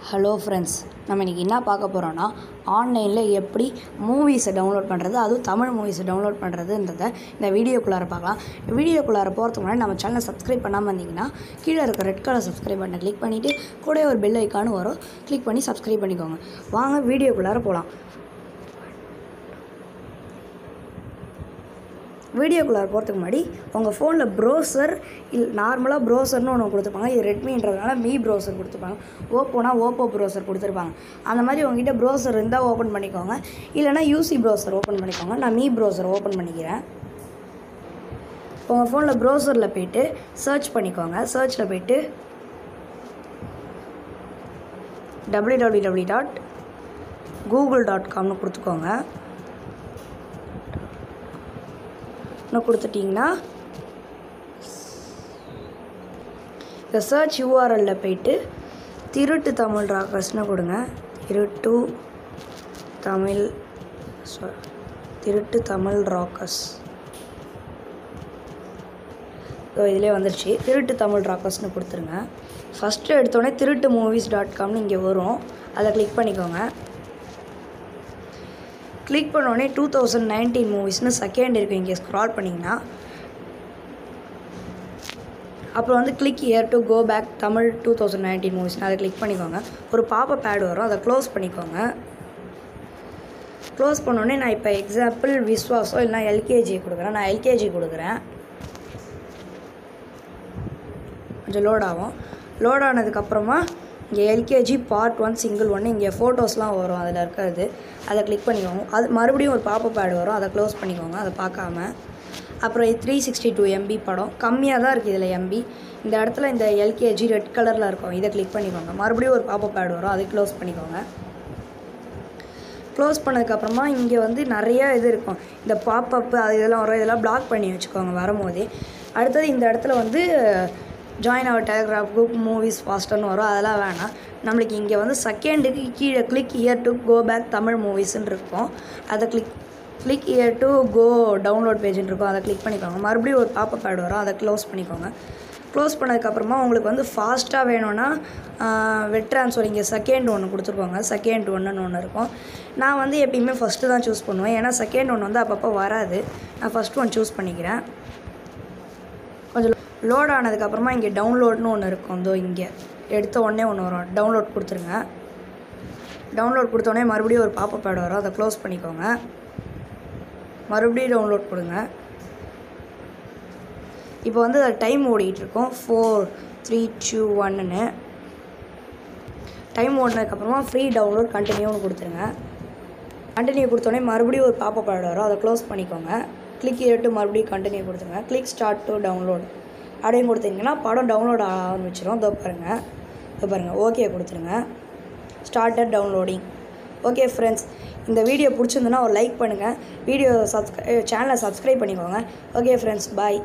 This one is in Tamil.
ஹலோ ஃப்ரெண்ட்ஸ், நம்ம இன்றைக்கி என்ன பார்க்க போகிறோன்னா ஆன்லைனில் எப்படி மூவிஸை டவுன்லோட் பண்ணுறது, அதுவும் தமிழ் மூவிஸை டவுன்லோட் பண்ணுறதுன்றதை இந்த வீடியோக்குள்ளார பார்க்கலாம். வீடியோக்குள்ளார போகிறதுக்கு முன்னாடி நம்ம சேனலை சப்ஸ்கிரைப் பண்ணாமல் இருந்தீங்கன்னா கீழே இருக்க ரெட் கலர் சப்ஸ்கிரைப் பட்டனை கிளிக் பண்ணிவிட்டு கூட ஒரு பெல் ஐக்கானு வரும், கிளிக் பண்ணி சப்ஸ்கிரைப் பண்ணிக்கோங்க. வாங்க வீடியோக்குள்ளார போகலாம். வீடியோக்குள்ளார போகிறதுக்கு முன்னாடி உங்கள் ஃபோனில் ப்ரௌசர் நார்மலாக ப்ரௌசர்னு ஒன்று கொடுத்துருப்பாங்க. இது ரெட்மின்றதுனால மீ ப்ரௌசர் கொடுத்துருப்பாங்க. ஓப்போனா ஓப்போ ப்ரௌசர் கொடுத்துருப்பாங்க. அந்த மாதிரி உங்ககிட்ட ப்ரௌசர் இருந்தால் ஓப்பன் பண்ணிக்கோங்க, இல்லைனா யூசி ப்ரௌசர் ஓப்பன் பண்ணிக்கோங்க. நான் மீ ப்ரௌசர் ஓப்பன் பண்ணிக்கிறேன். உங்கள் ஃபோனில் ப்ரௌசரில் போய்ட்டு சர்ச் பண்ணிக்கோங்க. சர்ச்சில் போய்ட்டு www.google.comனு கொடுத்துக்கோங்க. கொடுத்துட்டிங்கன்னா இந்த சர்ச் யூஆர்எல்லில் போய்ட்டு திருட்டு தமிழ் ராக்கர்ஸ்னு கொடுங்க. திருட்டு தமிழ் ராக்கர்ஸ் இதிலே வந்துருச்சு. திருட்டு தமிழ் ராக்கர்ஸ்னு கொடுத்துருங்க. ஃபஸ்ட்டு எடுத்தோடனே ThiruttuMovies.comனு இங்கே வரும், அதை கிளிக் பண்ணிக்கோங்க. கிளிக் பண்ணோடனே 2019 மூவிஸ்னு செகண்ட் இருக்குது, இங்கே ஸ்க்ரால் பண்ணிங்கன்னா அப்புறம் வந்து click here to go back Tamil 2019 மூவிஸ்னு அதை கிளிக் பண்ணிக்கோங்க. ஒரு பாப்பப் ஆட் வரும், அதை க்ளோஸ் பண்ணிக்கோங்க. க்ளோஸ் பண்ணோடனே நான் இப்போ எக்ஸாம்பிள் விஸ்வாசம் இல்லைனா எல்கேஜி கொடுக்குறேன். நான் எல்கேஜி கொடுக்குறேன். கொஞ்சம் லோட் ஆகும். லோட் ஆனதுக்கப்புறமா இங்கே எல்கேஜி பார்ட் 1 சிங்கிள் 1 இங்கே ஃபோட்டோஸ்லாம் வரும், அதில் இருக்கிறது அதை கிளிக் பண்ணிக்கோங்க. அது மறுபடியும் ஒரு பாப்பப் ஆட் வரும், அதை க்ளோஸ் பண்ணிக்கோங்க, அதை பார்க்காம. அப்புறம் 362 MB படம் கம்மியாக தான் இருக்குது இதில் எம்பி. இந்த இடத்துல இந்த எல்கேஜி ரெட் கலரில் இருக்கும், இதை கிளிக் பண்ணிக்கோங்க. மறுபடியும் ஒரு பாப்பப் ஆட் வரும், அதை க்ளோஸ் பண்ணிக்கோங்க. க்ளோஸ் பண்ணதுக்கப்புறமா இங்கே வந்து நிறையா இது இருக்கும், இந்த பாப்பப்பு அது இதெல்லாம் வரும், இதெல்லாம் பிளாக் பண்ணி வச்சுக்கோங்க வரும்போதே. அடுத்தது இந்த இடத்துல வந்து join our telegraph group movies ஃபாஸ்டர்னு வரும், அதெல்லாம் வேணாம். நம்மளுக்கு இங்கே வந்து செகண்டுக்கு கீழே click here to go back Tamil மூவிஸ்ன்னு இருக்கும், அதை click here to go download பேஜுன்னு இருக்கும், அதை கிளிக் பண்ணிக்கோங்க. மறுபடியும் ஒரு பாப்பப் ஆட் வரும், அதை க்ளோஸ் பண்ணிக்கோங்க. க்ளோஸ் பண்ணதுக்கப்புறமா உங்களுக்கு வந்து ஃபாஸ்ட்டாக வேணும்னா வெட் ட்ரான்ஸ்ஃபர் இங்கே செகண்ட் ஒன்று கொடுத்துருப்பாங்க, செகண்ட் ஒன்றுன்னு ஒன்று இருக்கும். நான் வந்து எப்பயுமே ஃபஸ்ட்டு தான் சூஸ் பண்ணுவேன், ஏன்னா செகண்ட் ஒன்று வந்து அப்பப்போ வராது. நான் ஃபஸ்ட் ஒன் சூஸ் பண்ணிக்கிறேன். கொஞ்சம் லோட் ஆனதுக்கப்புறமா இங்கே டவுன்லோட்னு ஒன்று இருக்கும், இதோ இங்கே எடுத்த உடனே ஒன்று வரும், டவுன்லோட் கொடுத்துருங்க. டவுன்லோட் கொடுத்தோடனே மறுபடியும் ஒரு பாப்பப் ஆட் வரும், அதை க்ளோஸ் பண்ணிக்கோங்க. மறுபடியும் டவுன்லோட் கொடுங்க. இப்போ வந்து டைம் ஓடிட்டுருக்கோம், 4 3 2 1ன்னு டைம் ஓடினதுக்கப்புறமா ஃப்ரீ டவுன்லோட் கண்டினியூன்னு கொடுத்துருங்க. கண்டினியூ கொடுத்தோடனே மறுபடியும் ஒரு பாப்பப் ஆட் வரும், அதை க்ளோஸ் பண்ணிக்கோங்க. கிளிக் ஹியர் டு மறுபடியும் கண்டினியூ கொடுத்துருங்க. கிளிக் ஸ்டார்ட் டு டவுன்லோட் அப்படின்னு கொடுத்தீங்கன்னா படம் டவுன்லோட் ஆரம்பிச்சிடும். இதோ பாருங்கள், ஓகே கொடுத்துருங்க. Started downloading. ஓகே ஃப்ரெண்ட்ஸ், இந்த வீடியோ பிடிச்சிருந்துன்னா ஒரு லைக் பண்ணுங்கள், சேனலை சப்ஸ்கிரைப் பண்ணிக்கோங்க. ஓகே ஃப்ரெண்ட்ஸ், பாய்.